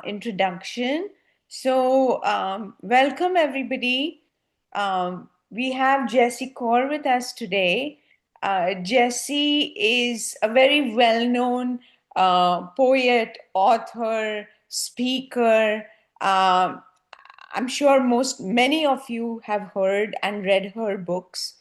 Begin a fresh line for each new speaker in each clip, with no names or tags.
introduction. So, welcome everybody. We have Jessi Kaur with us today. Jessi is a very well known poet, author, speaker. Um, I'm sure many of you have heard and read her books,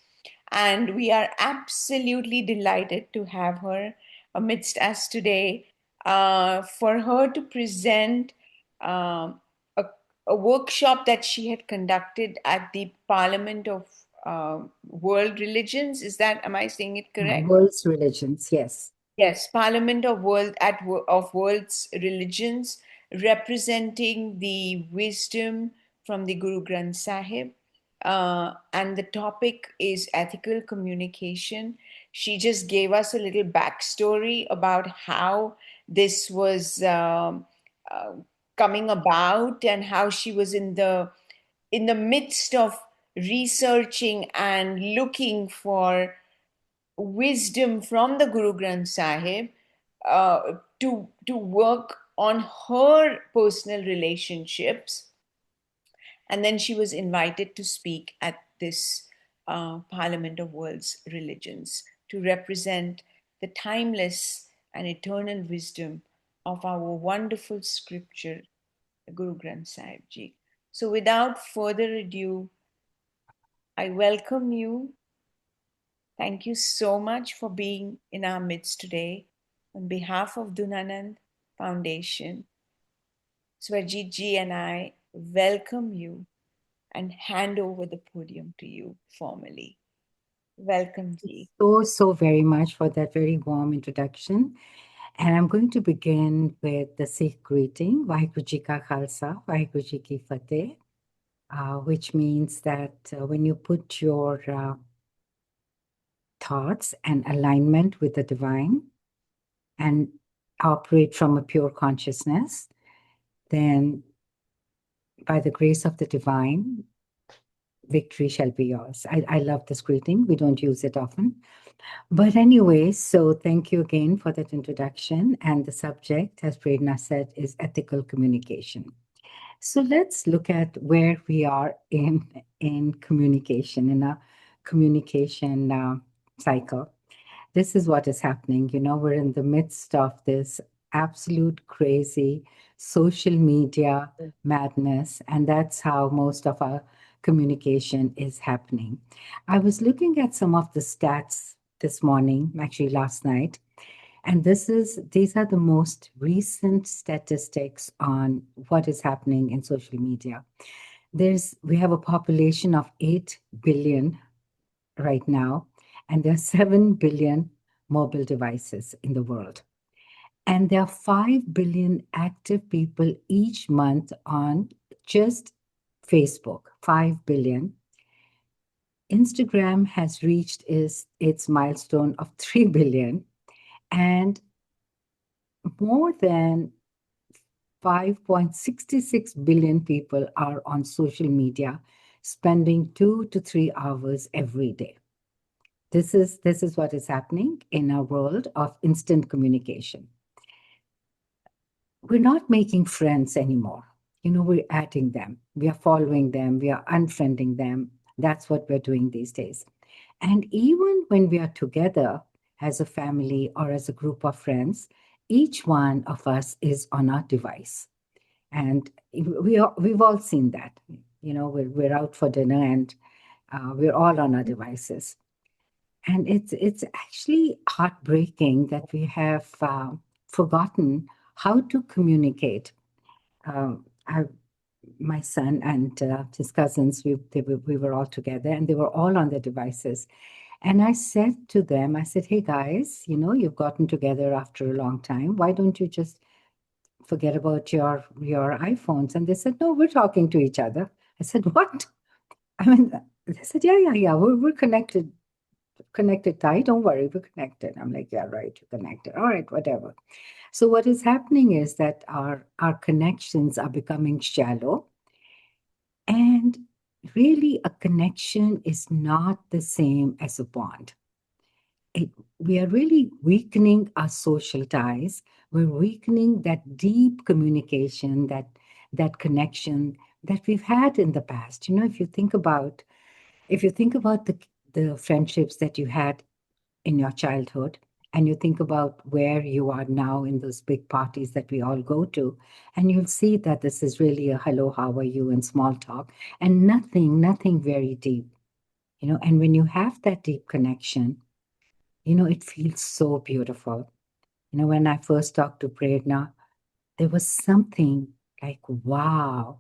and we are absolutely delighted to have her amidst us today for her to present um, a, a workshop that she had conducted at the Parliament of World Religions. Am I saying it correct?
World's religions, yes.
Yes, Parliament of World's Religions, representing the wisdom from the Guru Granth Sahib, and the topic is ethical communication. She just gave us a little backstory about how this was uh, coming about and how she was in the midst of researching and looking for wisdom from the Guru Granth Sahib to work on her personal relationships, and then she was invited to speak at this Parliament of World's Religions to represent the timeless and eternal wisdom of our wonderful scripture, the Guru Granth Sahib Ji. So, without further ado, I welcome you. Thank you so much for being in our midst today. On behalf of Dunanand Foundation, Swajit ji and I welcome you and hand over the podium to you formally. Welcome, ji.
So very much for that very warm introduction. And I'm going to begin with the Sikh greeting, Vaheguru Ji Ka Khalsa, Vaheguru Ji Ki Fateh, which means that when you put your thoughts and alignment with the divine and operate from a pure consciousness, then by the grace of the divine, victory shall be yours. I love this greeting. We don't use it often. But anyway, so thank you again for that introduction. And the subject, as Prerna said, is ethical communication. So let's look at where we are in communication, in a communication cycle. This is what is happening. We're in the midst of this absolute crazy social media madness, and that's how most of our communication is happening. I was looking at some of the stats this morning, actually last night, and these are the most recent statistics on what is happening in social media. We have a population of 8 billion right now, and there are 7 billion mobile devices in the world. And there are 5 billion active people each month on just Facebook, 5 billion. Instagram has reached its milestone of 3 billion, and more than 5.66 billion people are on social media, spending 2 to 3 hours every day. This is what is happening in our world of instant communication. We're not making friends anymore. We're adding them, we are following them, we are unfriending them. That's what we're doing these days. And even when we are together as a family or as a group of friends, each one of us is on our device. And we've all seen that. We're out for dinner and we're all on our devices. And it's actually heartbreaking that we have forgotten how to communicate. My son and his cousins, we were all together and they were all on their devices. And I said to them, I said, hey guys, you've gotten together after a long time. Why don't you just forget about your iPhones? And they said, no, we're talking to each other. I said, what? I mean, they said, yeah, we're connected tight. Don't worry, we're connected. I'm like, yeah, right, you're connected. All right, whatever. So what is happening is that our connections are becoming shallow. And really, a connection is not the same as a bond. it, we are really weakening our social ties. We're weakening that deep communication, that connection that we've had in the past. You know, if you think about the friendships that you had in your childhood, and you think about where you are now in those big parties that we all go to, and you'll see that this is really a hello, how are you, and small talk, and nothing very deep. You know, and when you have that deep connection, you know, it feels so beautiful. You know, when I first talked to Prerna, there was something like, wow,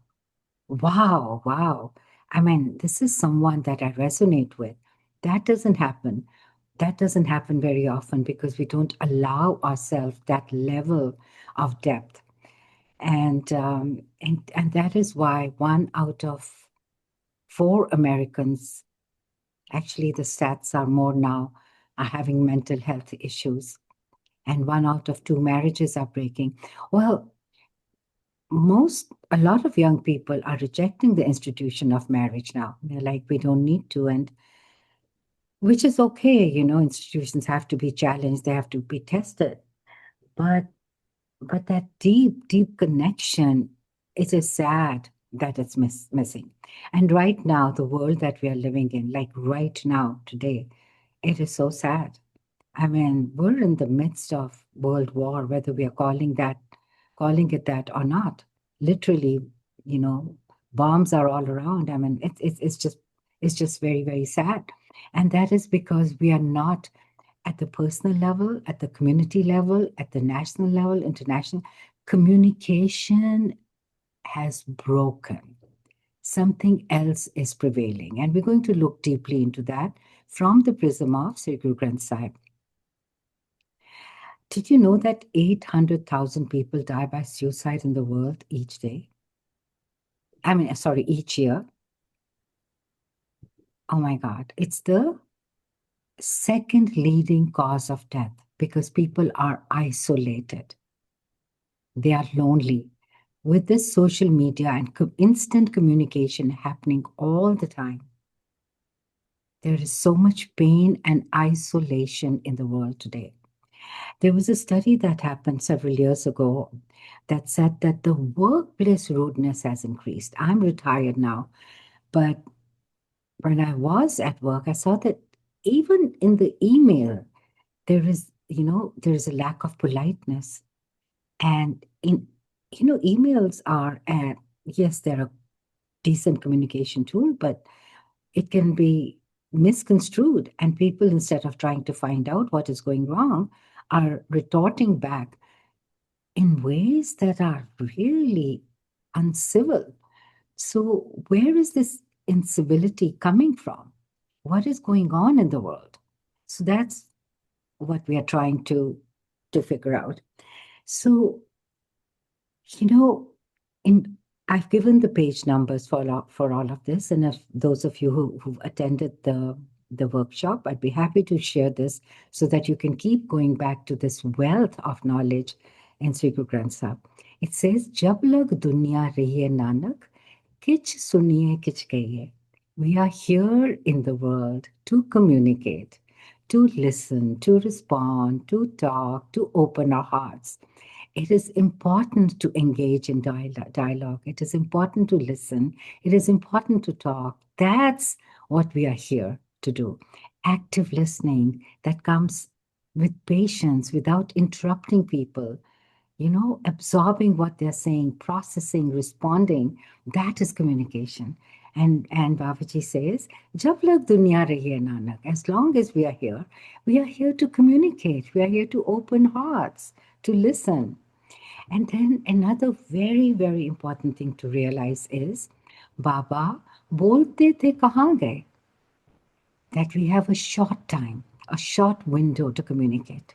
wow, wow. I mean, this is someone that I resonate with. That doesn't happen. That doesn't happen very often because we don't allow ourselves that level of depth. And that is why 1 out of 4 Americans, actually the stats are more now, are having mental health issues, and 1 out of 2 marriages are breaking. Well, a lot of young people are rejecting the institution of marriage now. They're like, we don't need to, and which is okay. You know, institutions have to be challenged, they have to be tested. But that deep connection, it is sad that it's missing. And right now, the world that we are living in, like right now, today, it is so sad. I mean, we're in the midst of world war, whether we are calling it that or not. Literally, you know, bombs are all around. I mean, it's just very sad, and that is because we are not at the personal level, at the community level, at the national level, international. Communication has broken. Something else is prevailing, and we're going to look deeply into that from the prism of Sri Guru Granth Sahib. Did you know that 800,000 people die by suicide in the world each day? I mean, sorry, each year. Oh my God. It's the second leading cause of death because people are isolated. They are lonely. With this social media and instant communication happening all the time, there is so much pain and isolation in the world today. There was a study that happened several years ago that said that the workplace rudeness has increased. I'm retired now, but when I was at work, I saw that even in the email, there is a lack of politeness. And emails are, yes, they're a decent communication tool, but it can be misconstrued. And people, instead of trying to find out what is going wrong, are retorting back in ways that are really uncivil. So, where is this incivility coming from? What is going on in the world? So, that's what we are trying to figure out. So, you know, in I've given the page numbers for all of this, and if those of you who've attended the workshop, I'd be happy to share this so that you can keep going back to this wealth of knowledge in Sri Guru Granth Sahib. It says, "Jab lag duniya rahiye Nanak, kich suniye kich kahiye." We are here in the world to communicate, to listen, to respond, to talk, to open our hearts. It is important to engage in dialogue. It is important to listen. It is important to talk. That's what we are here to do. Active listening that comes with patience, without interrupting people, absorbing what they're saying, processing, responding. That is communication. And Babaji says, Jab lag duniya rahi hai Nanak, as long as we are here to communicate. We are here to open hearts, to listen. And then another very important thing to realize is, Baba bolte the kahan gaye? That we have a short time, a short window to communicate.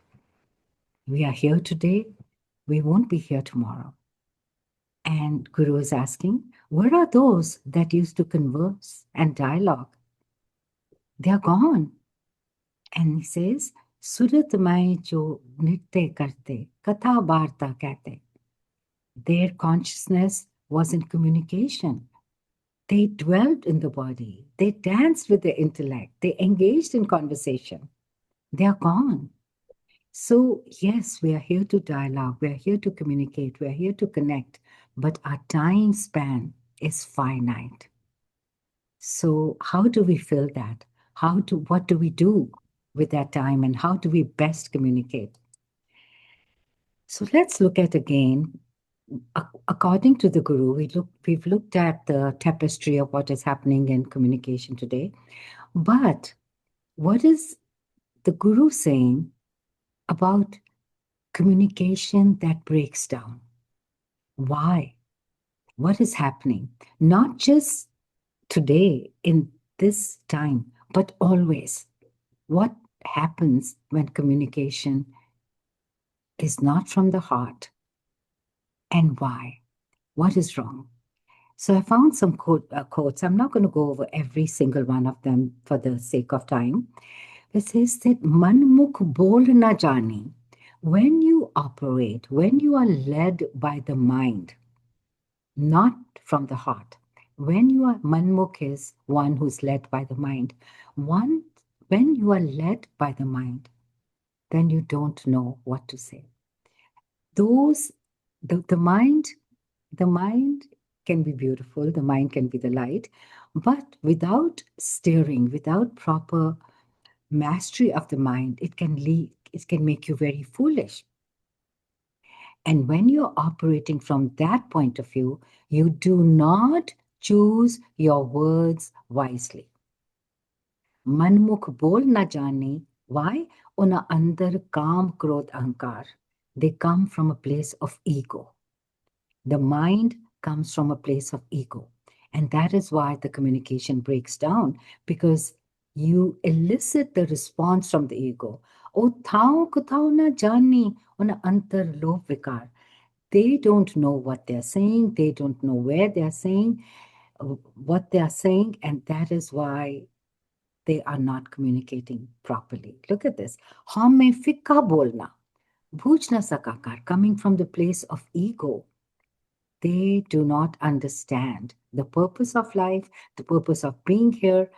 We are here today, we won't be here tomorrow. And Guru is asking, where are those that used to converse and dialogue? They are gone. And he says, Surat mai jo nritya karte, katha barta kehte. Their consciousness was in communication. They dwelt in the body. They danced with the intellect. They engaged in conversation. They are gone. So, yes, we are here to dialogue, we are here to communicate, we are here to connect, but our time span is finite. So, how do we fill that? What do we do with that time, and how do we best communicate? So, let's look at again. According to the Guru, we've looked at the tapestry of what is happening in communication today. But what is the Guru saying about communication that breaks down? Why? What is happening? Not just today in this time, but always. What happens when communication is not from the heart, and why? What is wrong? So I found some quotes. I'm not going to go over every single one of them for the sake of time. It says that man mukh bol na jani. When you operate, when you are led by the mind, not from the heart. When you are manmukh is one who's led by the mind. One when you are led by the mind, then you don't know what to say. Those the mind can be beautiful, the mind can be the light, but without steering, without proper mastery of the mind, it can make you very foolish. And when you're operating from that point of view, you do not choose your words wisely. Manmukh bol na jane. Why? Una andar kam krodh ahankar. They come from a place of ego. The mind comes from a place of ego. And that is why the communication breaks down, because you elicit the response from the ego. O thao kuthao na jani, una antar lobh vikar. They don't know what they're saying. They don't know where they're saying, what they are saying. And that is why they are not communicating properly. Look at this. Hum mein fikka bolna. Bhuj na sakakar, coming from the place of ego. They do not understand the purpose of life, the purpose of being here.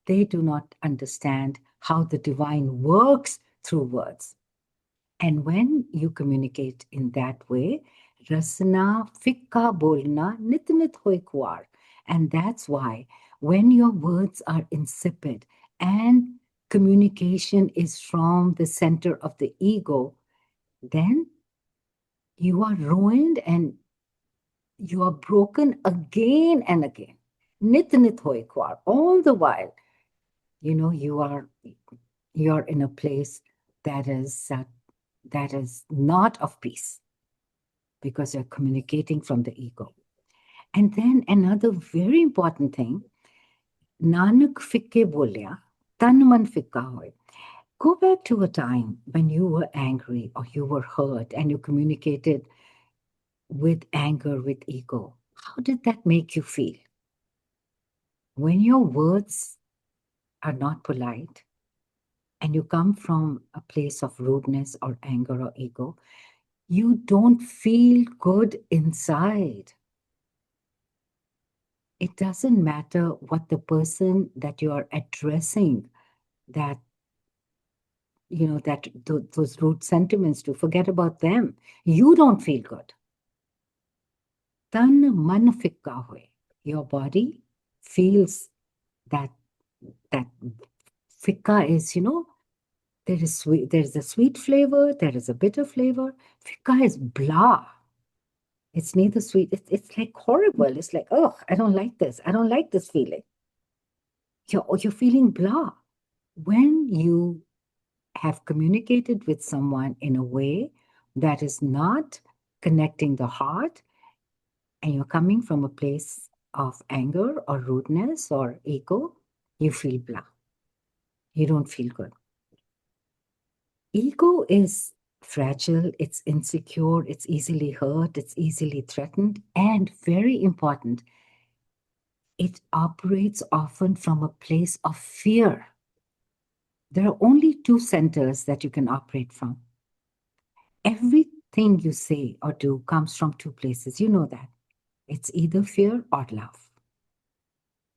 They do not understand how the divine works through words. And when you communicate in that way, rasna fikka bolna nit nit hoy kuar. And that's why when your words are insipid and communication is from the center of the ego, then you are ruined and you are broken again and again. Nit nit hoy kuar. All the while, you're in a place that is not of peace, because you're communicating from the ego. And then another very important thing, Nanak fikke bolya, tan man fikka hoy. Go back to a time when you were angry or you were hurt and you communicated with anger, with ego. How did that make you feel? When your words are not polite and you come from a place of rudeness or anger or ego, you don't feel good inside. It doesn't matter what the person that you are addressing that those rude sentiments to, forget about them. You don't feel good. Tan man fikka hoy. Your body feels that that fikka is, there's a sweet flavor, there is a bitter flavor. Fikka is blah. It's neither sweet, it's like horrible. It's like, oh, I don't like this. I don't like this feeling. You're feeling blah. When you have communicated with someone in a way that is not connecting the heart, and you're coming from a place of anger or rudeness or ego, you feel blah. You don't feel good. Ego is fragile, it's insecure, it's easily hurt, it's easily threatened, and very important, it operates often from a place of fear. There are only two centers that you can operate from. Everything you say or do comes from two places. You know that. It's either fear or love.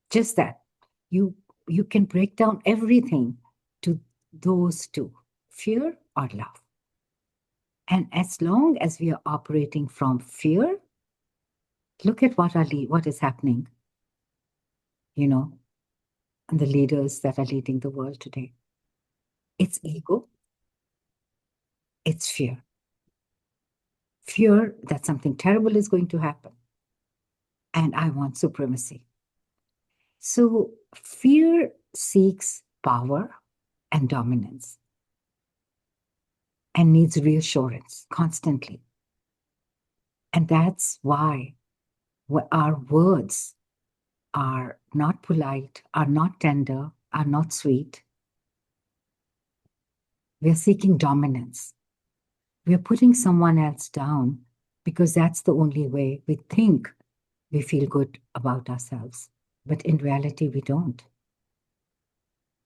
Just that. You can break down everything to those two. fear or love. And as long as we are operating from fear, look at what is happening, you know, and the leaders that are leading the world today. It's ego, it's fear. Fear that something terrible is going to happen. And I want supremacy. So fear seeks power and dominance and needs reassurance constantly. And that's why our words are not polite, are not tender, are not sweet. We are seeking dominance. We are putting someone else down because that's the only way we think we feel good about ourselves. But in reality, we don't.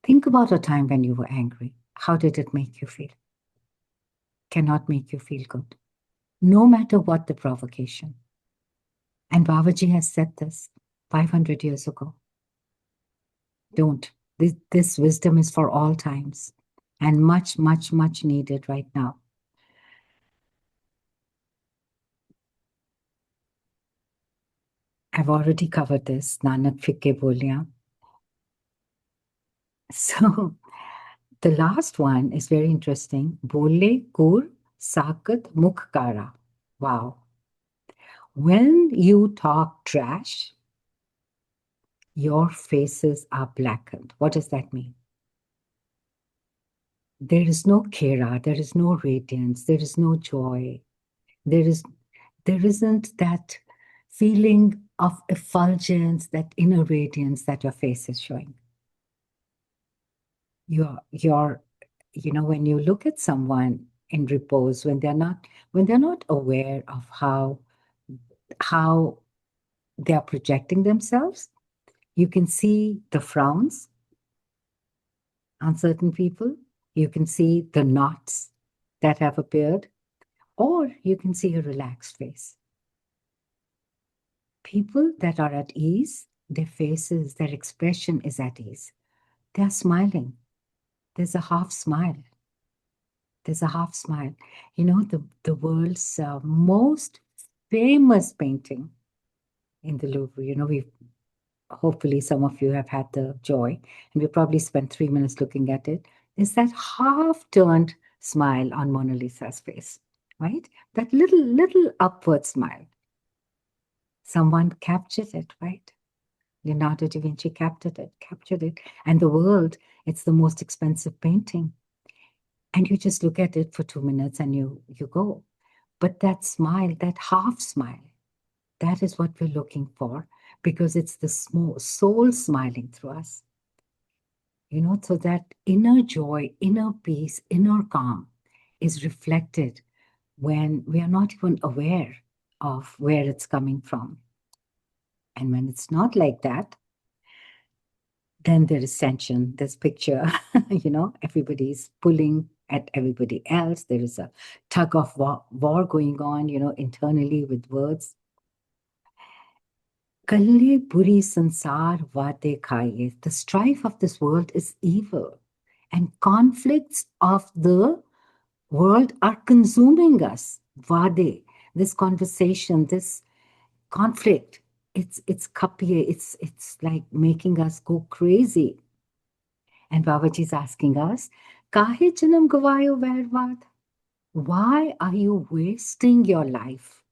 Think about a time when you were angry. How did it make you feel? Cannot make you feel good, no matter what the provocation. And Babaji has said this 500 years ago. Don't. This wisdom is for all times and much, much, much needed right now. I've already covered this. Nanak Fikke Bolya. So the last one is very interesting. Bole kur sakat mukh kara. Wow. When you talk trash, your faces are blackened. What does that mean? There is no kera, there is no radiance, there is no joy. There isn't that feeling of effulgence, that inner radiance that your face is showing. When you look at someone in repose, when they're not aware of how they are projecting themselves, you can see the frowns on certain people. You can see the knots that have appeared, or you can see a relaxed face. People that are at ease, their faces, their expression is at ease. They're smiling. There's a half smile. There's a half smile. The world's most famous painting in the Louvre, hopefully some of you have had the joy, and we probably spent 3 minutes looking at it, is that half-turned smile on Mona Lisa's face, right? That little upward smile. Someone captured it, right? Leonardo da Vinci captured it. And the world, it's the most expensive painting. And you just look at it for 2 minutes and you go. But that smile, that half smile, that is what we're looking for, because it's the soul smiling through us. So that inner joy, inner peace, inner calm is reflected when we are not even aware of where it's coming from. And when it's not like that, then there is tension, there's picture, everybody's pulling at everybody else. There is a tug of war going on, internally with words. Kalle buri sansar vade khaye. The strife of this world is evil, and conflicts of the world are consuming us. Vade, this conversation, this conflict, it's kapiye, it's like making us go crazy. And Babaji is asking us, Kahe janam gavayo vairvad? Why are you wasting your life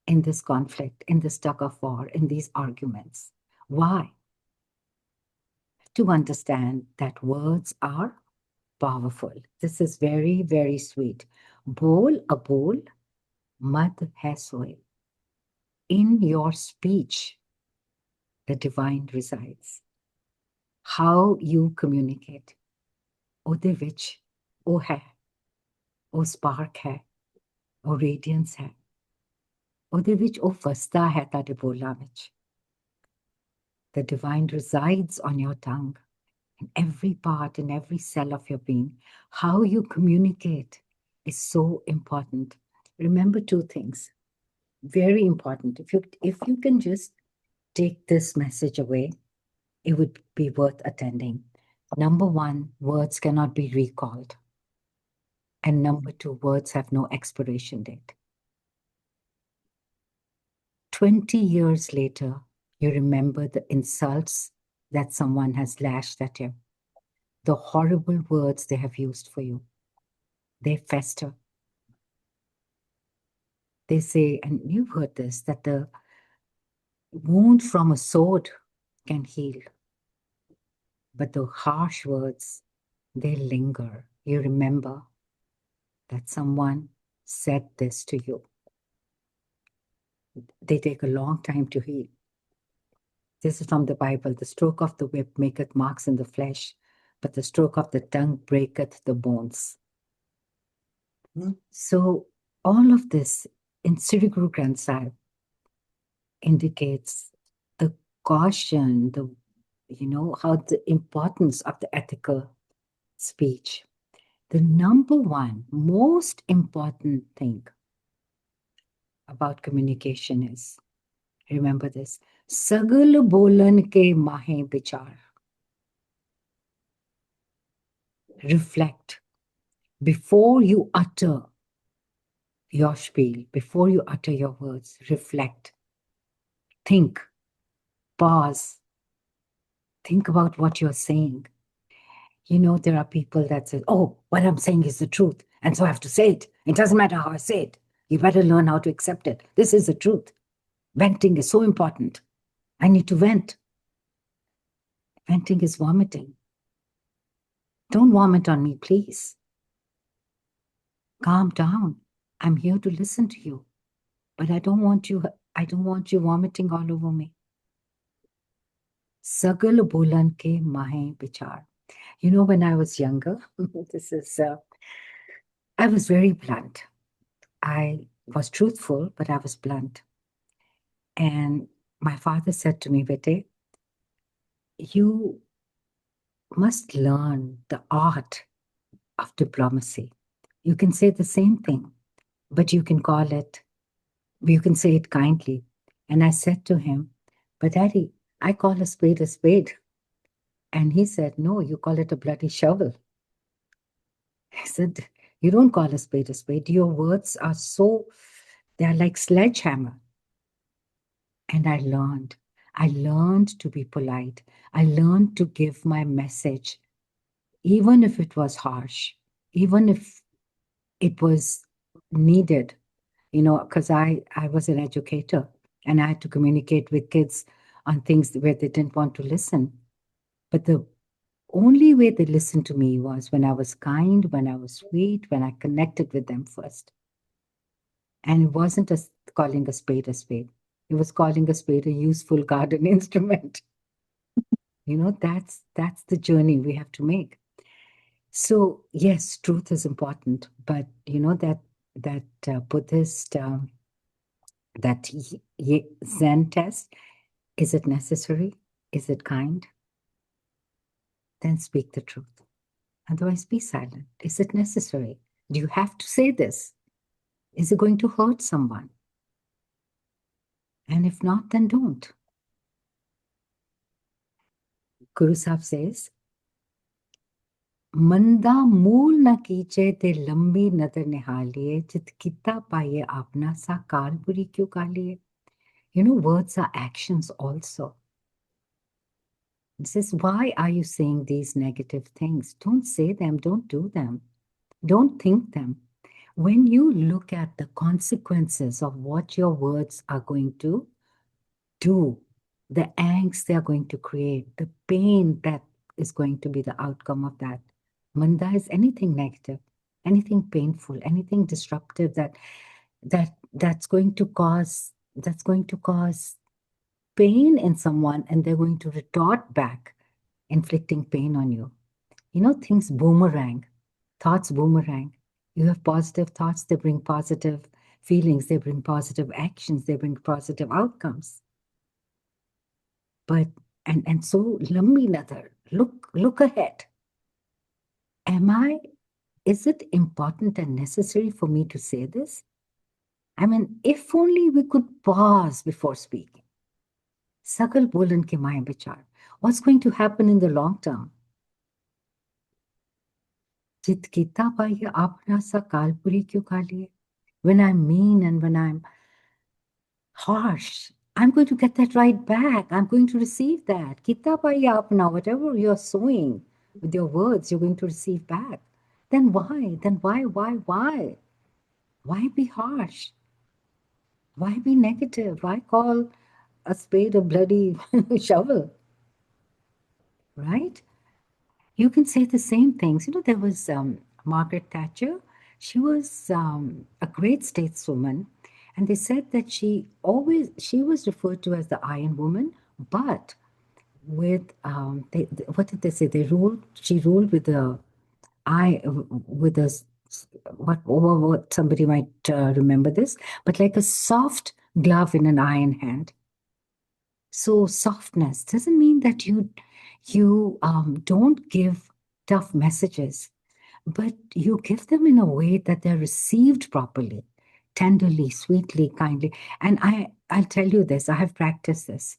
in this conflict, in this tug of war, in these arguments? Why? To understand that words are powerful. This is very, very sweet. Bol abol, mad hai soe. In your speech, the divine resides. How you communicate. Ode vich, o hai, o spark hai, o radiance hai. Ode vich o vasta hai tade bola vich. The divine resides on your tongue, in every part, in every cell of your being. How you communicate is so important. Remember 2 things. Very important. If you can just take this message away, it would be worth attending. Number 1, words cannot be recalled. And number two, words have no expiration date. 20 years later, you remember the insults that someone has lashed at you, the horrible words they have used for you. They fester. They say, and you've heard this, that the wound from a sword can heal, but the harsh words, they linger. You remember that someone said this to you. They take a long time to heal. This is from the Bible. The stroke of the whip maketh marks in the flesh, but the stroke of the tongue breaketh the bones. So all of this in Sri Guru Granth Sahib indicates the caution, how the importance of the ethical speech. The number one most important thing about communication is, remember this, sagal bolan ke mahe bichar. Reflect before you utter your spiel, before you utter your words. Reflect, think, pause, think about what you're saying. There are people that say, oh, what I'm saying is the truth, and so I have to say it. It doesn't matter how I say it. You better learn how to accept it. This is the truth. Venting is so important. I need to vent. Venting is vomiting. Don't vomit on me, please. Calm down. I'm here to listen to you, but I don't want you vomiting all over me. Sagal bolan ke mahe bichar. When I was younger, I was very blunt. I was truthful, but I was blunt. And my father said to me, Bete, you must learn the art of diplomacy. You can say the same thing, but you can say it kindly. And I said to him, but Daddy, I call a spade a spade. And he said, no, you call it a bloody shovel. I said, you don't call a spade a spade. Your words are they're like sledgehammer. And I learned to be polite. I learned to give my message, even if it was harsh, even if it was needed, because I was an educator and I had to communicate with kids on things where they didn't want to listen. But the only way they listened to me was when I was kind, when I was sweet, when I connected with them first. And it wasn't calling a spade a spade. It was calling a spade a useful garden instrument. That's the journey we have to make. So yes, truth is important, but that Buddhist that Zen test, is it necessary? Is it kind? Then speak the truth. Otherwise, be silent. Is it necessary? Do you have to say this? Is it going to hurt someone? And if not, then don't. Guru Sahib says, मंदा मूल न कीचे ते लंबी नजर निहालिए चित किता पाए आपना सा काल बुरी क्यों कालिए. Words are actions also. This is why are you saying these negative things? Don't say them, don't do them, don't think them. When you look at the consequences of what your words are going to do, the angst they are going to create, the pain that is going to be the outcome of that. Manda is anything negative, anything painful, anything disruptive that's going to cause pain in someone, and they're going to retort back, inflicting pain on you. Things boomerang, thoughts boomerang. You have positive thoughts, they bring positive feelings, they bring positive actions, they bring positive outcomes. But and so lambi nazar, look ahead. Is it important and necessary for me to say this? I mean, if only we could pause before speaking. Sakal bolan ke maya bichar. What's going to happen in the long term? चित कीता पाइए आपना सा कालपुरी क्यों कालिए? When I'm mean and when I'm harsh, I'm going to get that right back. I'm going to receive that. Kita paiye apna, whatever you're sowing with your words, you're going to receive back. Then why? Then why? Why be harsh? Why be negative? Why call a spade a bloody shovel? Right? You can say the same things. You know, there was Margaret Thatcher. She was a great stateswoman, and they said that she was referred to as the Iron Woman, but with what did they say? She ruled with a eye with a what somebody might remember this, but like a soft glove in an iron hand. So softness doesn't mean that you don't give tough messages, but you give them in a way that they're received properly, tenderly, sweetly, kindly. And I'll tell you this, I have practiced this.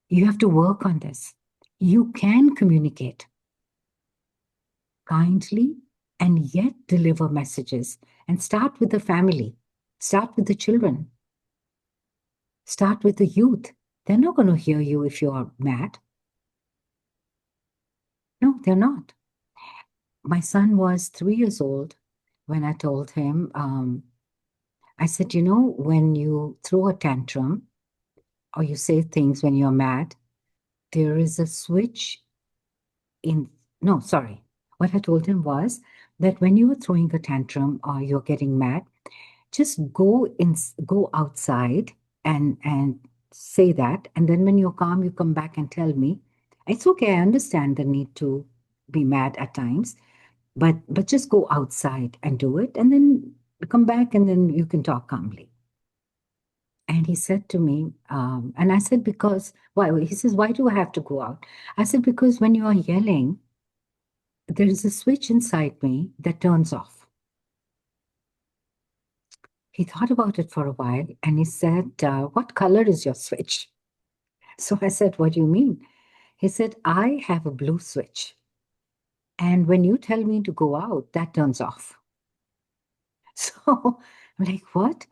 You have to work on this. You can communicate kindly and yet deliver messages. And start with the family, start with the children, start with the youth. They're not going to hear you if you're mad. No, they're not. My son was 3 years old when I told him, I said, you know, when you throw a tantrum or you say things when you're mad, there is a switch in. No, sorry. What I told him was that when you are throwing a tantrum or you're getting mad, just go outside and say that. And then when you're calm, you come back and tell me. It's okay. I understand the need to be mad at times, but just go outside and do it, and then come back, and then you can talk calmly. And he said to me, and I said, because why? He says, why do I have to go out? I said, because when you are yelling, there is a switch inside me that turns off. He thought about it for a while and he said, what color is your switch? So I said, what do you mean? He said, I have a blue switch. And when you tell me to go out, that turns off. So I'm like, what?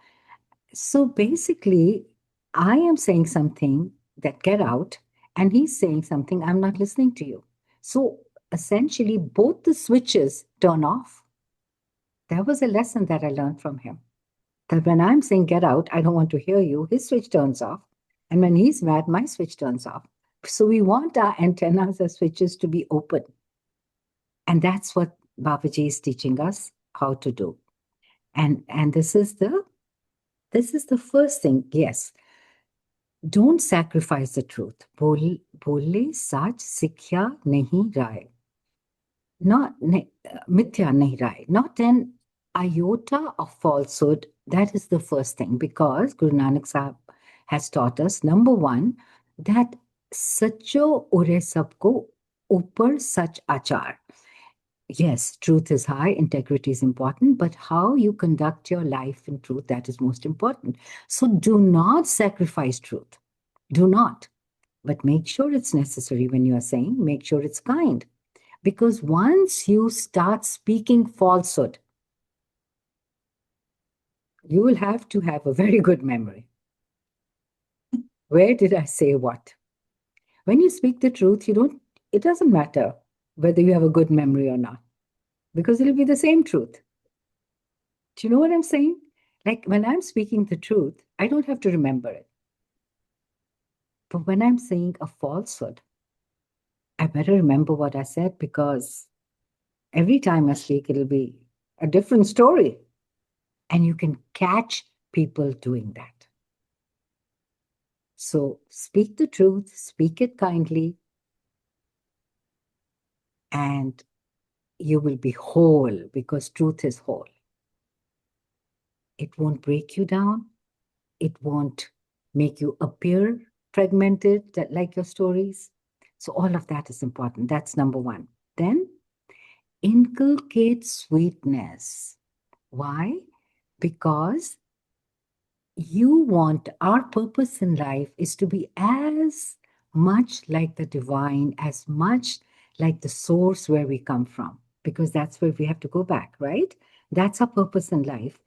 So basically, I am saying something that get out, and he's saying something, I'm not listening to you. So essentially, both the switches turn off. That was a lesson that I learned from him. That when I'm saying get out, I don't want to hear you, his switch turns off. And when he's mad, my switch turns off. So we want our antennas or switches to be open. And that's what Babaji is teaching us how to do. And this is the first thing. Yes, don't sacrifice the truth. बोले सच सिक्ख्या नहीं राय. Not mithya nahi rae. Not an iota of falsehood. That is the first thing, because Guru Nanak Sahib has taught us, number one, that sacho ure sabko upar sach achar. Yes, truth is high, integrity is important, but how you conduct your life in truth, that is most important. So do not sacrifice truth. Do not. But make sure it's necessary when you are saying, make sure it's kind. Because once you start speaking falsehood, you will have to have a very good memory. Where did I say what? When you speak the truth, it doesn't matter whether you have a good memory or not, because it'll be the same truth. Do you know what I'm saying? Like when I'm speaking the truth, I don't have to remember it. But when I'm saying a falsehood, I better remember what I said, because every time I speak, it'll be a different story. And you can catch people doing that. So speak the truth, speak it kindly, and you will be whole, because truth is whole. It won't break you down. It won't make you appear fragmented like your stories. So all of that is important. That's number one. Then inculcate sweetness. Why? Because our purpose in life is to be as much like the divine, as much like the source where we come from. because that's where we have to go back, right? That's our purpose in life.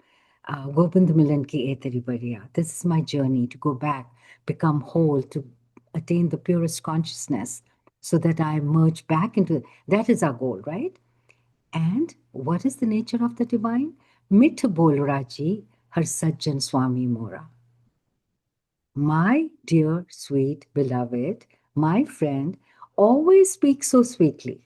Gobind Milan ki e teri bariya. This is my journey to go back, become whole, to attain the purest consciousness so that I merge back into that is our goal, right? And what is the nature of the divine? Mit bol raji har sajjan swami mora. My dear, sweet, beloved, my friend, always speaks so sweetly.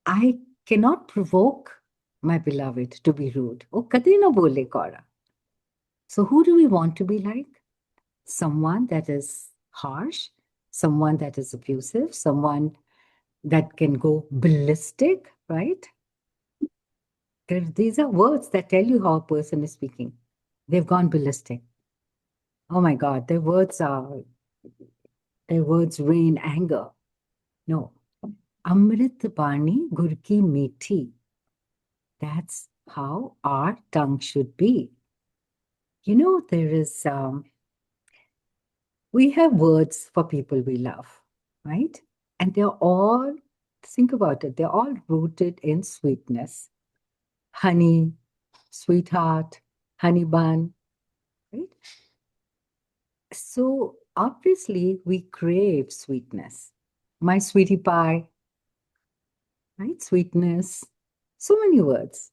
I cannot provoke my beloved to be rude. Oh, kade na bole Kaura. So who do we want to be like? Someone that is harsh, someone that is abusive, someone that can go ballistic, right? These are words that tell you how a person is speaking. They've gone ballistic. Oh my God, their words rain anger. No. Amrit Bani Gur ki meethi. That's how our tongue should be. You know, we have words for people we love, right? And they're all, think about it, they're all rooted in sweetness. Honey, sweetheart, honey bun, right? So obviously we crave sweetness. My sweetie pie, right? Sweetness, so many words.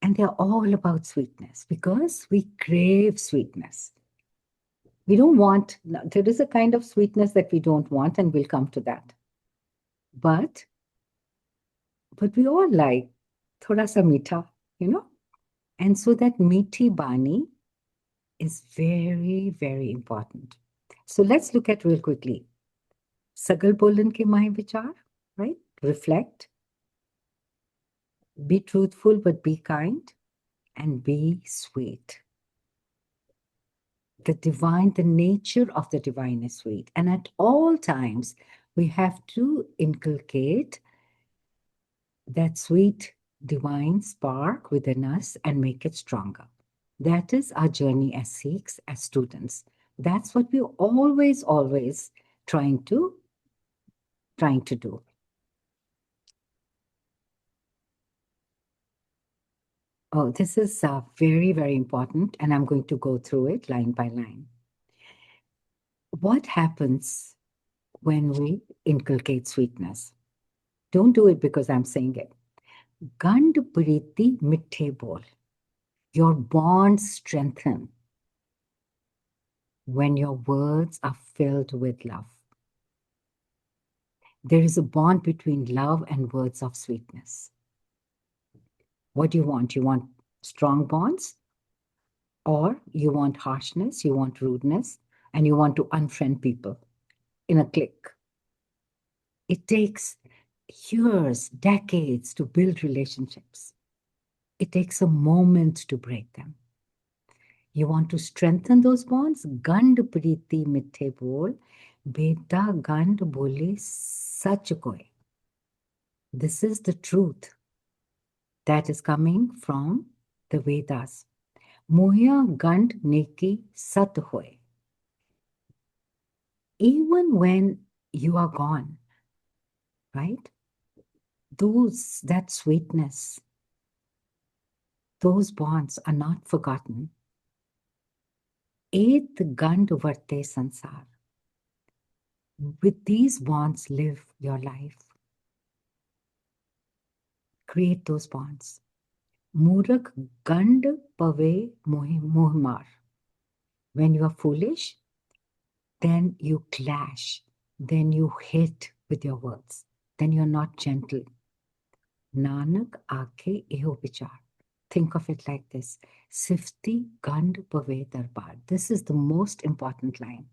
And they're all about sweetness because we crave sweetness. We don't want, there is a kind of sweetness that we don't want, and we'll come to that. But we all like thoda sa meetha, you know? And so that meethi bani is very, very important. So let's look at real quickly. Sagal bolan ke mahe vichar, right? Reflect, be truthful, but be kind, and be sweet. The divine, the nature of the divine is sweet. And at all times, we have to inculcate that sweet divine spark within us and make it stronger. That is our journey as Sikhs, as students. That's what we're always, always trying to do. Oh, this is very, very important, and I'm going to go through it line by line. What happens when we inculcate sweetness? Don't do it because I'm saying it. Gand priti mithe bol. Your bonds strengthen when your words are filled with love. There is a bond between love and words of sweetness. What do you want? You want strong bonds? Or you want harshness, you want rudeness, and you want to unfriend people in a click. It takes years, decades to build relationships. It takes a moment to break them. You want to strengthen those bonds? Gand priti mithe bol, beta gand bole sach koi. This is the truth that is coming from the Vedas. Moya gand neki sat hoy. Even when you are gone, right? That sweetness, those bonds are not forgotten. Et gand varte sansar. With these bonds, live your life. Create those bonds. Murak gand pave mohmar. When you are foolish, then you clash, then you hit with your words, then you're not gentle. Nanak aake eho vichar. Think of it like this. Sifti gand pave darbar. This is the most important line.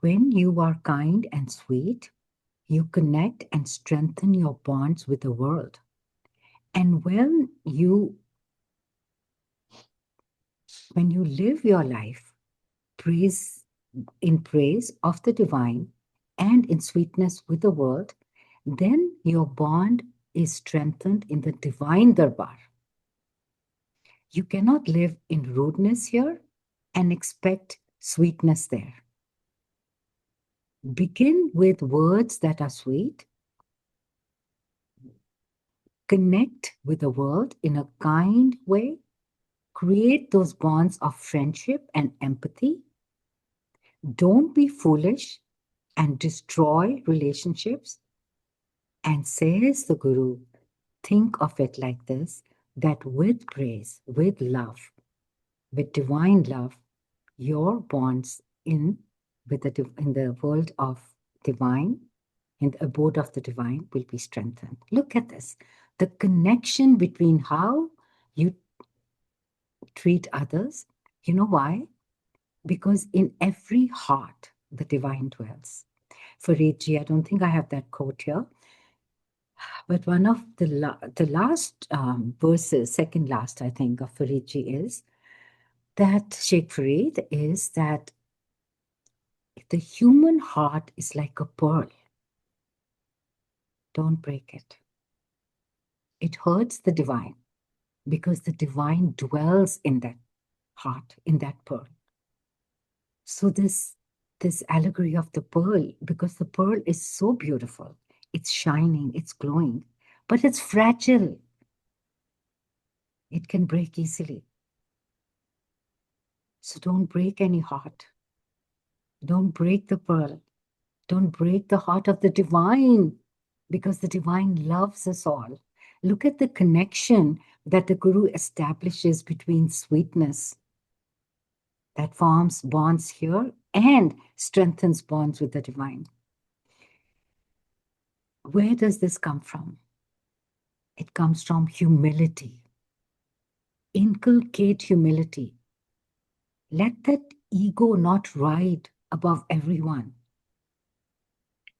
When you are kind and sweet, you connect and strengthen your bonds with the world. And when you live your life in praise of the divine and in sweetness with the world, then your bond is strengthened in the divine darbar. You cannot live in rudeness here and expect sweetness there. Begin with words that are sweet. Connect with the world in a kind way. Create those bonds of friendship and empathy. Don't be foolish and destroy relationships. And says the Guru, think of it like this, that with grace, with love, with divine love, your bonds in the world of divine, in the abode of the divine, will be strengthened. Look at this. The connection between how you treat others. You know why? Because in every heart, the divine dwells. Faridji, I don't think I have that quote here, but one of the last verses, second last, I think, of Faridji is that Sheikh Farid is that the human heart is like a pearl. Don't break it. It hurts the divine because the divine dwells in that heart, in that pearl. So this allegory of the pearl, because the pearl is so beautiful, it's shining, it's glowing, but it's fragile. It can break easily. So don't break any heart. Don't break the pearl. Don't break the heart of the divine, because the divine loves us all. Look at the connection that the Guru establishes between sweetness that forms bonds here and strengthens bonds with the divine. Where does this come from? It comes from humility. Inculcate humility. Let that ego not ride above everyone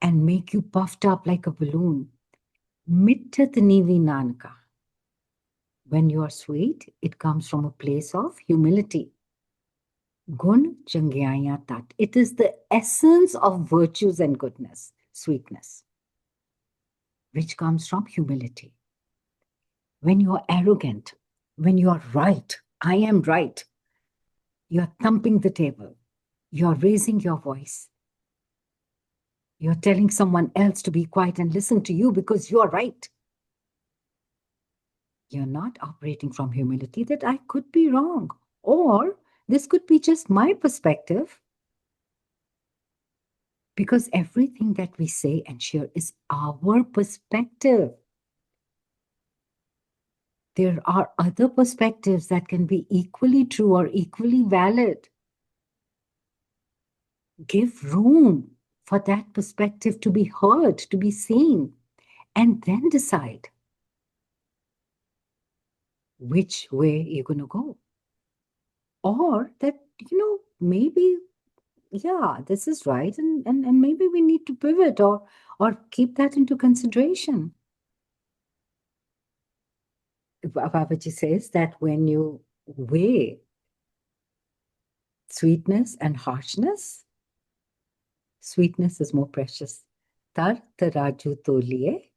and make you puffed up like a balloon. Mittat nivi nanka. When you are sweet, it comes from a place of humility. Gun changyaya tat. It is the essence of virtues and goodness, sweetness, which comes from humility. When you are arrogant, when you are right, I am right, you are thumping the table, you are raising your voice, you are telling someone else to be quiet and listen to you because you are right. You're not operating from humility that I could be wrong, or this could be just my perspective, because everything that we say and share is our perspective. There are other perspectives that can be equally true or equally valid. Give room for that perspective to be heard, to be seen, and then decide which way you're going to go. Or that, maybe, yeah, this is right, and maybe we need to pivot or keep that into consideration. Babaji says that when you weigh sweetness and harshness, sweetness is more precious. Tar taraju toliye.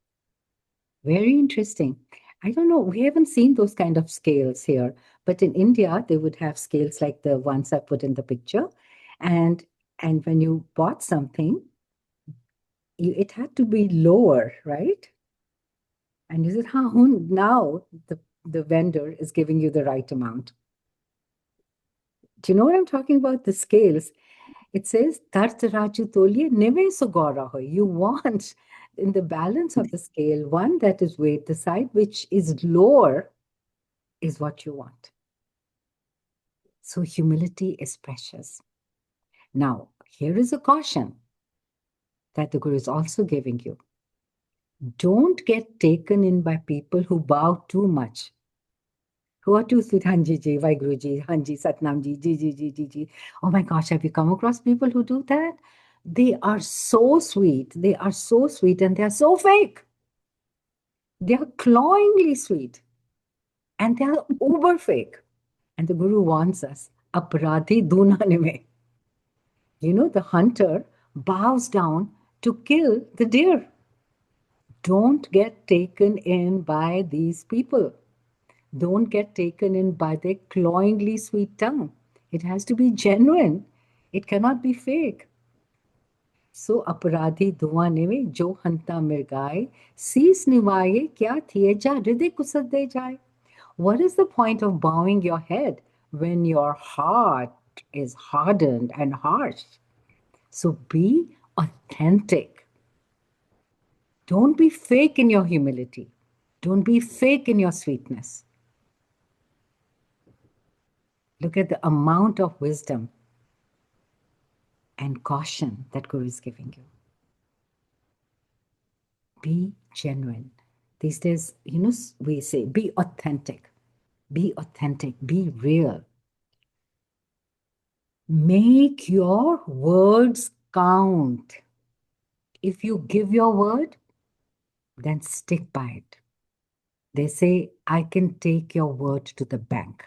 Very interesting. I don't know, we haven't seen those kind of scales here, but in India, they would have scales like the ones I put in the picture. And when you bought something, it had to be lower, right? And you said, now the vendor is giving you the right amount. Do you know what I'm talking about? The scales. It says, Tartaraju tolye neve sogora hoy. You want in the balance of the scale, one that is weighed, the side which is lower is what you want. So humility is precious. Now, here is a caution that the Guru is also giving you. Don't get taken in by people who bow too much. Who are too sweet, Hanji ji, Vaheguru ji, Hanji, Satnam ji, ji, ji, ji, ji, ji. Oh my gosh, have you come across people who do that? They are so sweet. They are so sweet and they are so fake. They are cloyingly sweet and they are uber fake. And the Guru warns us, Aparadhi dunanime. The hunter bows down to kill the deer. Don't get taken in by these people. Don't get taken in by their cloyingly sweet tongue. It has to be genuine. It cannot be fake. सो अपराधी धुआं निवे जो हंता मिर्गाए शीस निवाये क्या थिए जा हृदय कुसद दे जाए. What is the point of bowing your head when your heart is hardened and harsh? So be authentic. Don't be fake in your humility. Don't be fake in your sweetness. Look at the amount of wisdom and caution that Guru is giving you. Be genuine. These days, we say be authentic, be real. Make your words count. If you give your word, then stick by it. They say, I can take your word to the bank.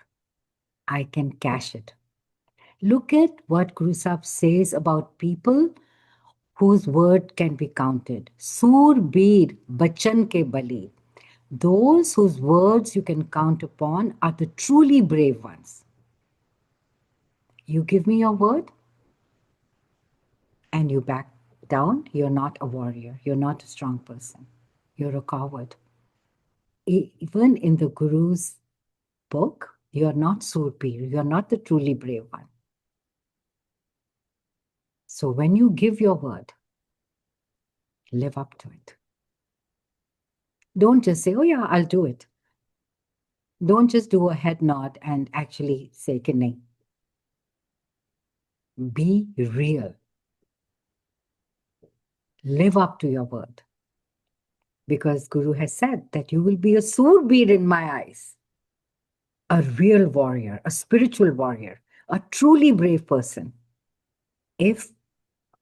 I can cash it. Look at what Guru Sahib says about people whose word can be counted. Sur Beer, Bachan ke Bali. Those whose words you can count upon are the truly brave ones. You give me your word and you back down, you're not a warrior. You're not a strong person. You're a coward. Even in the Guru's book, you're not Surbir. You're not the truly brave one. So when you give your word, live up to it. Don't just say, oh yeah, I'll do it. Don't just do a head nod and actually say, Kinay. Be real. Live up to your word. Because Guru has said that you will be a Surbir in my eyes. A real warrior, a spiritual warrior, a truly brave person. If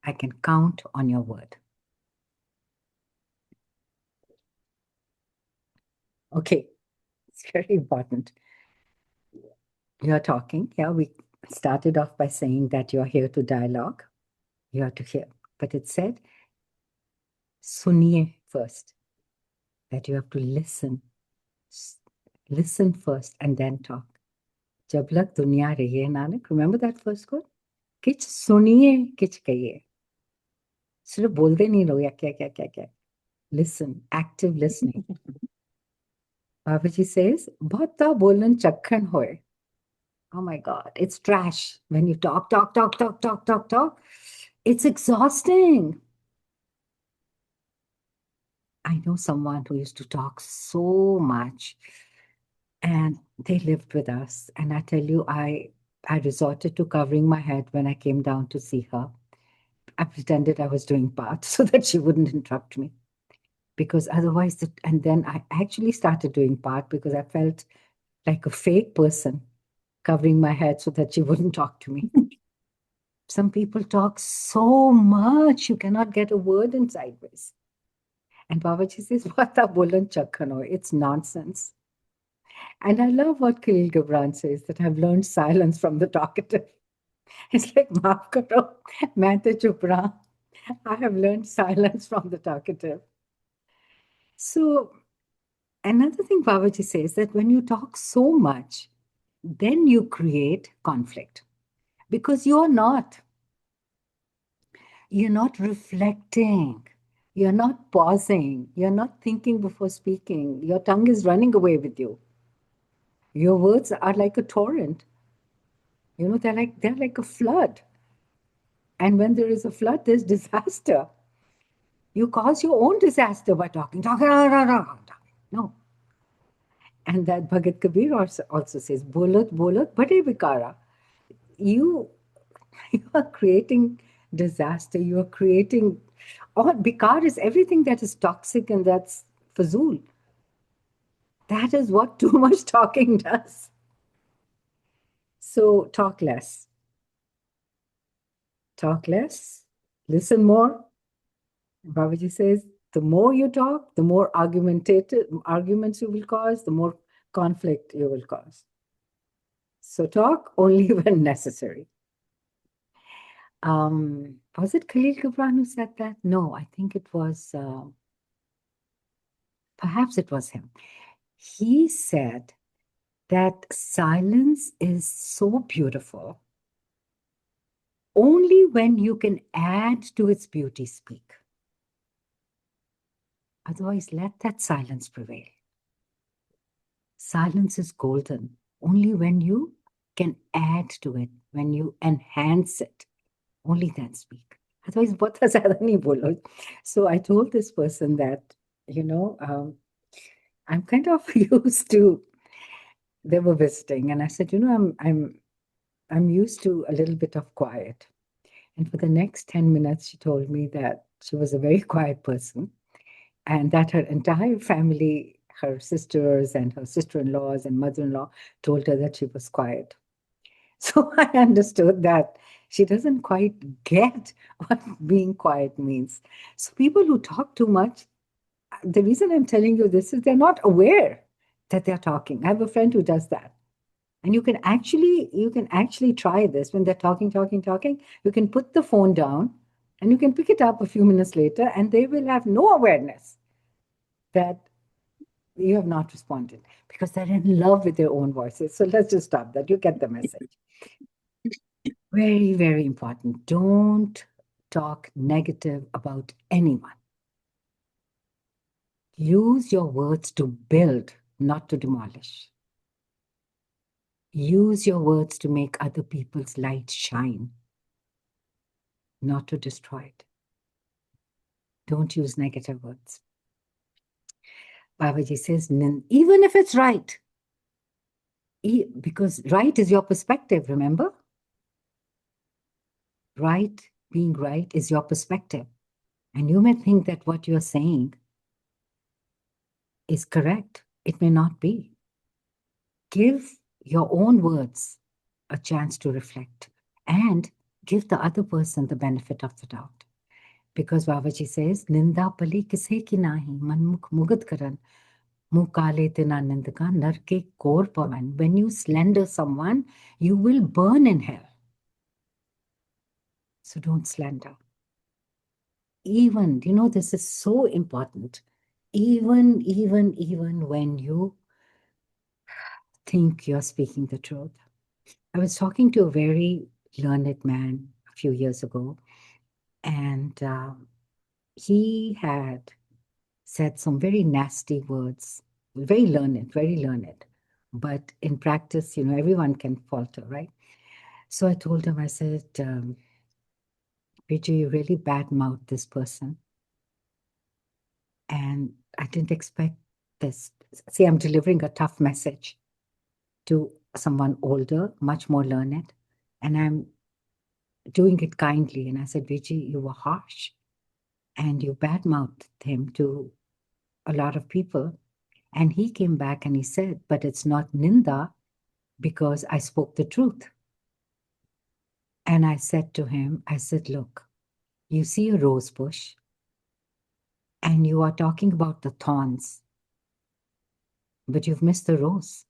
I can count on your word. Okay, it's very important. You're talking. Yeah, we started off by saying that you're here to dialogue. You are to hear. But it said, suniye first. That you have to listen. Listen first and then talk. Jab lak duniya rahiye, Nanak. Remember that first quote? Kich suniye, kich kahiye. सिर्फ बोलते नहीं रहो या क्या क्या क्या क्या. Listen, active listening. Babaji says, "Bhatta bolan chakhan hoy." Oh my God, it's trash. When you talk, talk, talk, talk, talk, talk, talk, it's exhausting. I know someone who used to talk so much and they lived with us. And I tell you, I resorted to covering my head when I came down to see her. I pretended I was doing part so that she wouldn't interrupt me. Because otherwise, and then I actually started doing part because I felt like a fake person covering my head so that she wouldn't talk to me. Some people talk so much, you cannot get a word in sideways. And Babaji says, Vata bolan chakhano, it's nonsense. And I love what Khalil Gibran says, that I've learned silence from the talkative. It's like, maaf karo, main to chup raha. I have learned silence from the talkative. So another thing Babaji says that when you talk so much, then you create conflict because you're not reflecting, you're not pausing, you're not thinking before speaking. Your tongue is running away with you. Your words are like a torrent. They're like a flood. And when there is a flood, there's disaster. You cause your own disaster by talking. No. And that Bhagat Kabir also says, Bolat, bolat, bade vikara. You are creating disaster. You are creating, bikar is everything that is toxic and that's fazul. That is what too much talking does. So talk less. Talk less. Listen more. Babaji says, the more you talk, the more arguments you will cause, the more conflict you will cause. So talk only when necessary. Was it Khalil Gibran who said that? No, I think it was, perhaps it was him. He said that silence is so beautiful Only when you can add to its beauty, speak. Otherwise, let that silence prevail. Silence is golden only when you can add to it, when you enhance it. Only then speak. Otherwise, bahut zyada nahi bolo. So I told this person that, I'm kind of used to, they were visiting, and I said, I'm used to a little bit of quiet. And for the next 10 minutes, she told me that she was a very quiet person and that her entire family, her sisters and her sister-in-laws and mother-in-law, told her that she was quiet. So I understood that she doesn't quite get what being quiet means. So people who talk too much, the reason I'm telling you this is they're not aware that they're talking. I have a friend who does that. And you can actually try this when they're talking. You can put the phone down and you can pick it up a few minutes later, and they will have no awareness that you have not responded because they're in love with their own voices. So let's just stop that. You get the message. Very, very important. Don't talk negative about anyone. Use your words to build, not to demolish. Use your words to make other people's light shine, not to destroy it. Don't use negative words. Babaji says, even if it's right, because right is your perspective, remember? Right, being right is your perspective. And you may think that what you're saying is correct. It may not be. Give your own words a chance to reflect and give the other person the benefit of the doubt. Because Babaji says, Ninda pali kise ki nahi, manmukh mugad karan, mukale tina nindaka, narke kor pavan. When you slander someone, you will burn in hell. So don't slander. Even, this is so important. Even when you think you're speaking the truth. I was talking to a very learned man a few years ago, and he had said some very nasty words, very learned. But in practice, everyone can falter, right? So I told him, I said, Vijay, you really badmouthed this person. And I didn't expect this. See, I'm delivering a tough message to someone older, much more learned, and I'm doing it kindly. And I said, Vijay, you were harsh and you badmouthed him to a lot of people. And he came back and he said, but it's not Ninda because I spoke the truth. And I said to him, I said, look, you see a rose bush and you are talking about the thorns, but you've missed the rose.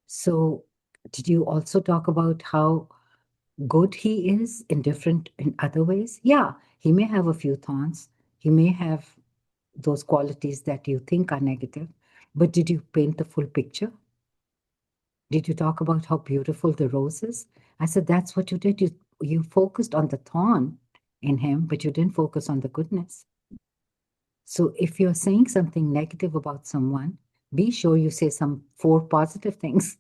So did you also talk about how good he is in other ways? Yeah, he may have a few thorns. He may have those qualities that you think are negative, but did you paint the full picture? Did you talk about how beautiful the rose is? I said, that's what you did. You focused on the thorn in him, but you didn't focus on the goodness. So if you're saying something negative about someone, be sure you say some 4 positive things.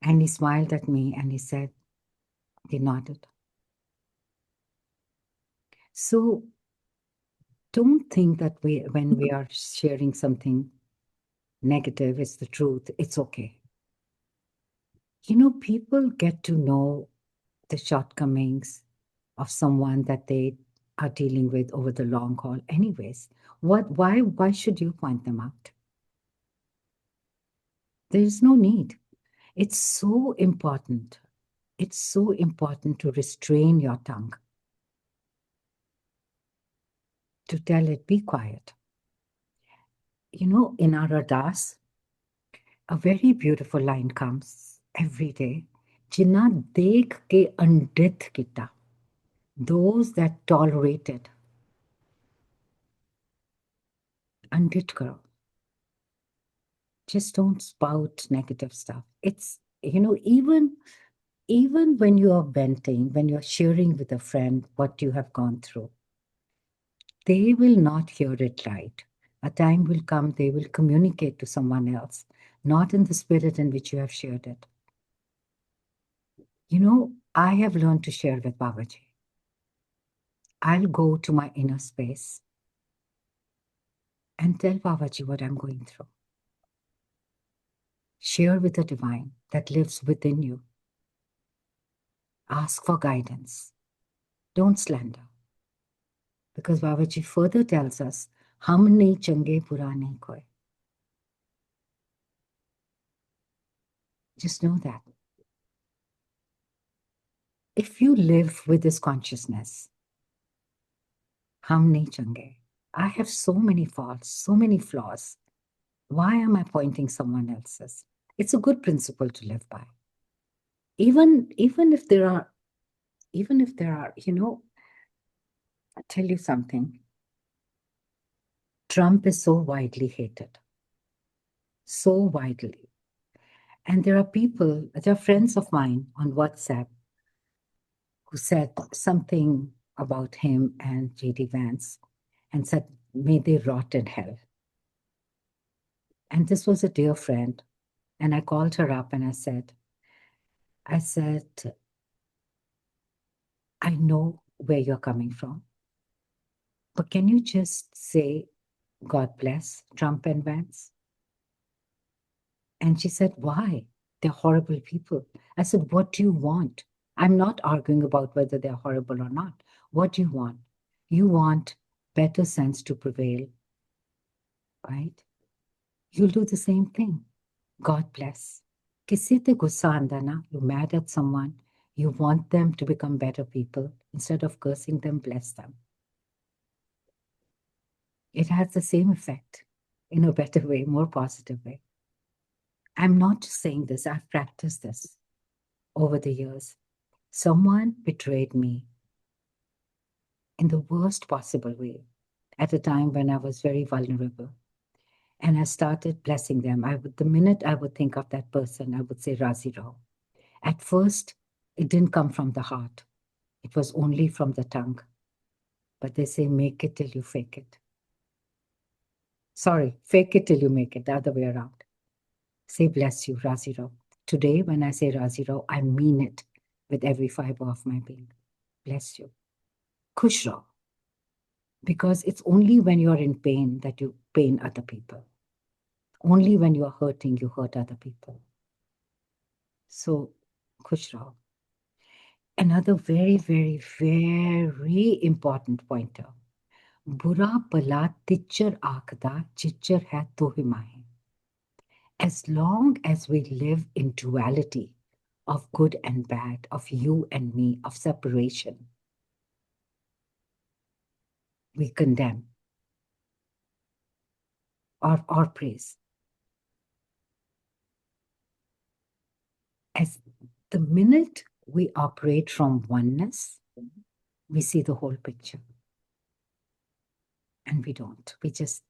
And he smiled at me and he said, he nodded. So don't think that when we are sharing something negative, it's the truth. It's okay. People get to know the shortcomings of someone that they are dealing with over the long haul anyways. Why should you point them out? There is no need. It's so important. It's so important to restrain your tongue, to tell it, be quiet. In our Ardas, a very beautiful line comes every day. Jinnah dekh ke andit kita. Those that tolerated, andit karo. Just don't spout negative stuff. It's Even when you are venting, when you're sharing with a friend what you have gone through, they will not hear it right. A time will come, they will communicate to someone else, not in the spirit in which you have shared it. I have learned to share with Babaji. I'll go to my inner space and tell Babaji what I'm going through. Share with the divine that lives within you. Ask for guidance. Don't slander. Because Babaji further tells us, Hum nahi change bura nahi koi. Just know that. If you live with this consciousness, Hum nahi change. I have so many faults, so many flaws. Why am I pointing someone else's? It's a good principle to live by. Even if there are, I'll tell you something. Trump is so widely hated. So widely. And there are friends of mine on WhatsApp who said something about him and J.D. Vance and said, may they rot in hell. And this was a dear friend. And I called her up and I said, I know where you're coming from, but can you just say, God bless Trump and Vance? And she said, why? They're horrible people. I said, what do you want? I'm not arguing about whether they're horrible or not. What do you want? You want better sense to prevail, right? You'll do the same thing. God bless. Kisi te gussa aanda na, you're mad at someone, you want them to become better people. Instead of cursing them, bless them. It has the same effect in a better way, more positive way. I'm not just saying this, I've practiced this over the years. Someone betrayed me in the worst possible way at a time when I was very vulnerable. And I started blessing them. The minute I would think of that person, I would say Razi Rao. At first, it didn't come from the heart. It was only from the tongue. But they say, make it till you fake it. Sorry, fake it till you make it, the other way around. Say, bless you, Razi Rao. Today, when I say Razi Rao, I mean it with every fiber of my being. Bless you. Khush Rao. Because it's only when you're in pain that you pain other people. Only when you're hurting, you hurt other people. So, Khush Rao. Another very, very, very important pointer. Bura pala tichar aakda, chichar hai to himaye. As long as we live in duality of good and bad, of you and me, of separation, we condemn or praise. As the minute we operate from oneness, we see the whole picture. And we don't. We just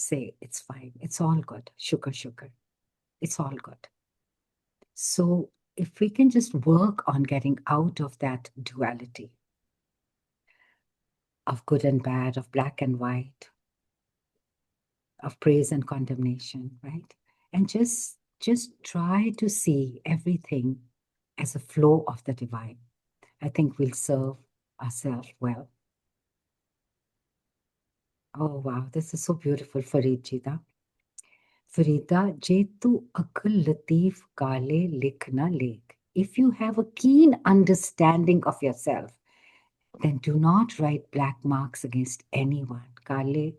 say, it's fine. It's all good. Sugar, sugar. It's all good. So if we can just work on getting out of that duality of good and bad, of black and white, of praise and condemnation, right? And just try to see everything as a flow of the divine. I think we'll serve ourselves well. Oh, wow. This is so beautiful, Farid Jita. Farida, je tu akal latif kale likhna lekh. If you have a keen understanding of yourself, then do not write black marks against anyone. Kale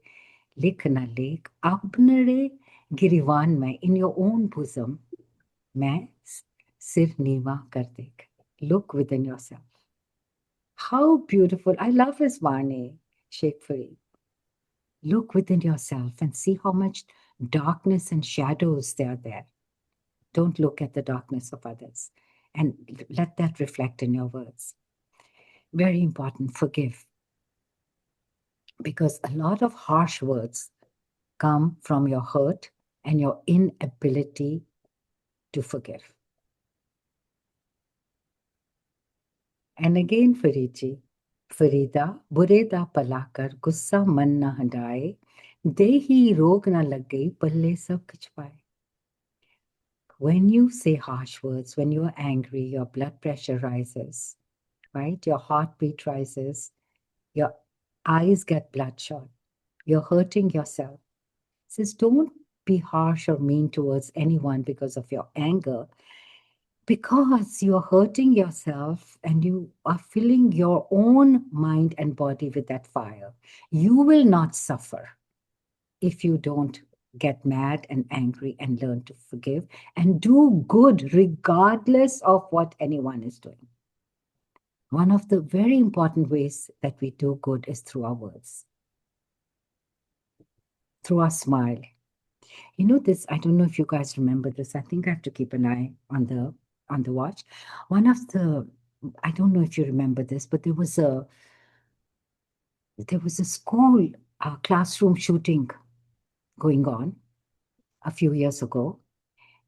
likhna lekh. Apnare girivan mein, in your own bosom, मैं सिर नीवा कर देख. Look within yourself. How beautiful. I love his Vani, Sheikh Farid. Look within yourself and see how much darkness and shadows there are there. Don't look at the darkness of others. And let that reflect in your words. Very important, forgive. Because a lot of harsh words come from your hurt and your inability to forgive. And again, Farida, बुरे दा पलाकर गुस्सा मन न हटाए, दे ही रोग न लग गई, पल्ले सब कुछ पाए. When you say harsh words, when you are angry, your blood pressure rises, right? Your heartbeat rises, your eyes get bloodshot, you're hurting yourself. It says, don't be harsh or mean towards anyone because of your anger, because you're hurting yourself and you are filling your own mind and body with that fire. You will not suffer if you don't get mad and angry and learn to forgive and do good regardless of what anyone is doing. One of the very important ways that we do good is through our words, through our smile. You know this, I don't know if you guys remember this. I think I have to keep an eye on the watch. One of the, I don't know if you remember this, but there was a school classroom shooting going on a few years ago.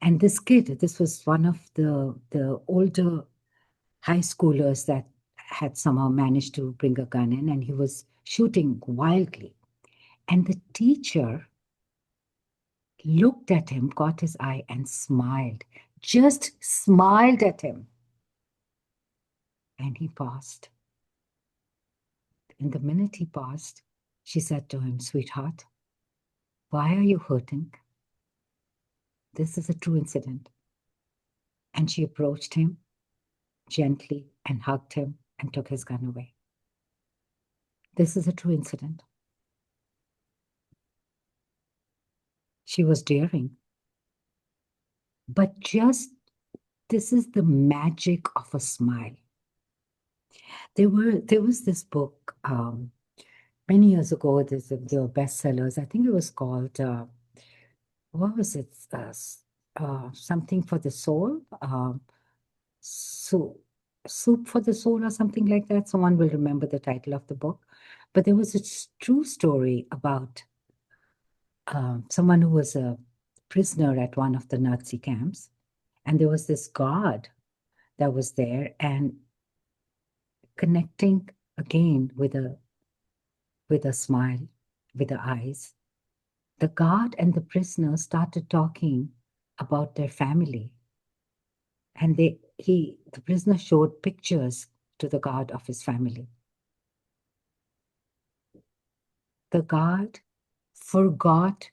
And this kid, this was one of the older high schoolers that had somehow managed to bring a gun in, and he was shooting wildly. And the teacher looked at him, caught his eye, and smiled. Just smiled at him. And he paused. And the minute he paused, she said to him, "Sweetheart, why are you hurting? This is a true incident." And she approached him gently and hugged him and took his gun away. This is a true incident. She was daring. But just this is the magic of a smile. There was this book many years ago. There were bestsellers. I think it was called what was it? Something for the soul. So soup for the soul or something like that. Someone will remember the title of the book. But there was a true story about someone who was a prisoner at one of the Nazi camps, and there was this guard that was there, and connecting again with a smile, with the eyes. The guard and the prisoner started talking about their family, and the prisoner showed pictures to the guard of his family. The guard forgot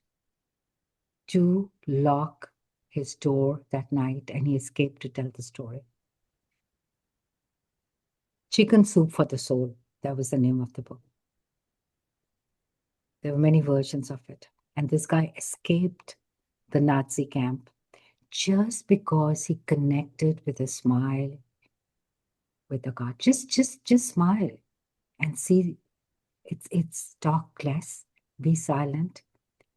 to lock his door that night, and he escaped to tell the story. Chicken Soup for the Soul, that was the name of the book. There were many versions of it. And this guy escaped the Nazi camp just because he connected with a smile with the God. Just smile and see. It's talk less, be silent,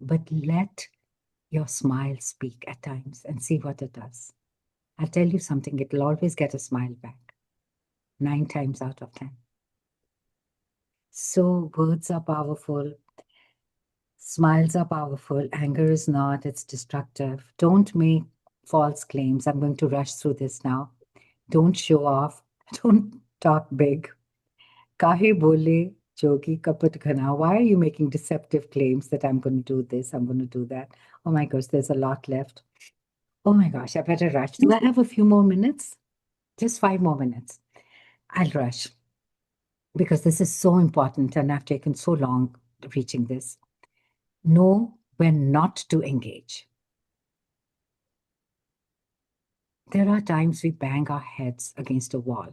but let your smile speak at times and see what it does. I'll tell you something, it'll always get a smile back, 9 times out of 10. So words are powerful. Smiles are powerful. Anger is not, it's destructive. Don't make false claims. I'm going to rush through this now. Don't show off. Don't talk big. Kahe bole jogi kapat ghana. Why are you making deceptive claims that I'm going to do this, I'm going to do that? Oh my gosh, there's a lot left. Oh my gosh, I better rush. Do I have a few more minutes? Just 5 more minutes. I'll rush because this is so important and I've taken so long reaching this. Know when not to engage. There are times we bang our heads against a wall.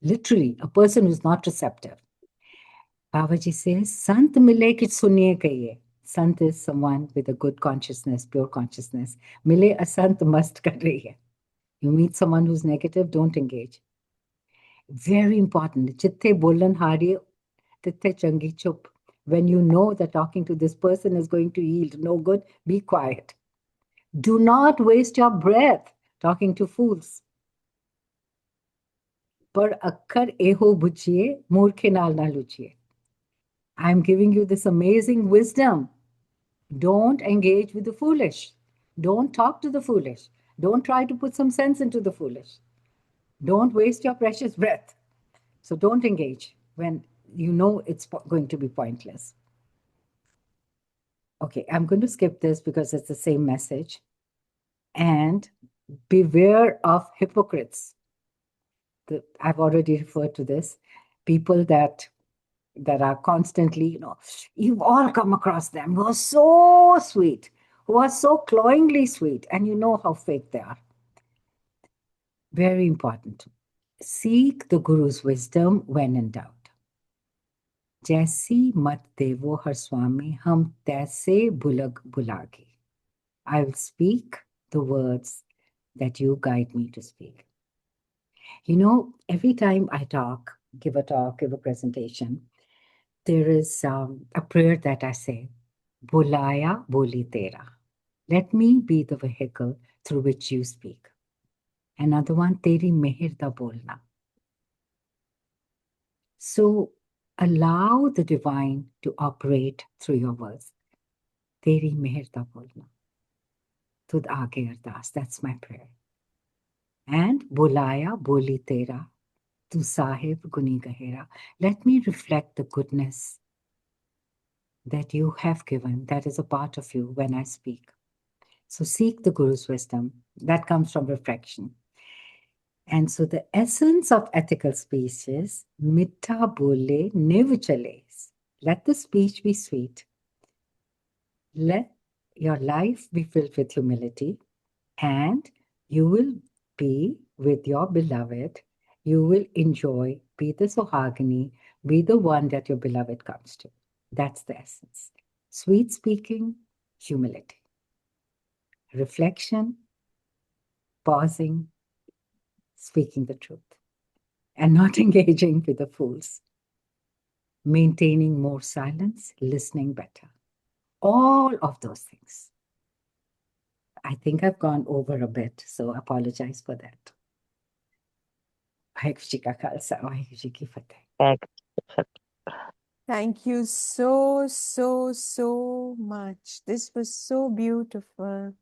Literally, a person who's not receptive. Babaji says, Sant mile ki suniye kahiye. Sant is someone with a good consciousness, pure consciousness. Mile asant mast kar rahi hai. You meet someone who's negative, don't engage. Very important. Chitte bolan hari, titte changi chup. When you know that talking to this person is going to yield no good, be quiet. Do not waste your breath talking to fools. Par akkar eho buchiye, murkhe naal na luchiye. I'm giving you this amazing wisdom. Don't engage with the foolish. Don't talk to the foolish. Don't try to put some sense into the foolish. Don't waste your precious breath. So don't engage when you know it's going to be pointless. Okay, I'm going to skip this because it's the same message. And beware of hypocrites. I've already referred to this. People that are constantly, you've all come across them who are so sweet, who are so cloyingly sweet, and you know how fake they are. Very important. Seek the Guru's wisdom when in doubt. Jैसी मत देवो हर स्वामी हम तैसे बुलग बुलागे. I will speak the words that you guide me to speak. Every time I give a talk, give a presentation, there is a prayer that I say, Bulaya boli tera. Let me be the vehicle through which you speak. Another one, Teri mehir da bolna. So allow the divine to operate through your words. Teri mehir da bolna. Tud aage ardas. That's my prayer. And Bulaya boli tera. Tu sahib guni gahera. Let me reflect the goodness that you have given, that is a part of you when I speak. So seek the Guru's wisdom. That comes from reflection. And so the essence of ethical speech is mitta bole niv chale. Let the speech be sweet. Let your life be filled with humility, and you will be with your beloved. You will enjoy, be the Sohagini, be the one that your beloved comes to. That's the essence. Sweet speaking, humility, reflection, pausing, speaking the truth, and not engaging with the fools, maintaining more silence, listening better. All of those things. I think I've gone over a bit, so apologize for that. Waheguru ji का खालसा वाहेगुरु जी की फतेह.
Thank you so, so, so much. This was so beautiful.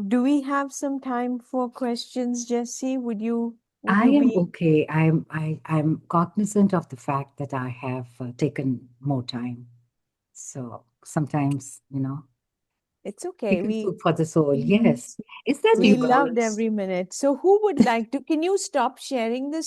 Do we have some time for questions, Jessi? Would
I
you
am
be?
okay. I'm cognizant of the fact that I have taken more time. So sometimes,
It's okay.
taken food for the soul.
Mhm.
Yes. Is that
We loved
yours?
every minute. So who would like to? Can you stop sharing the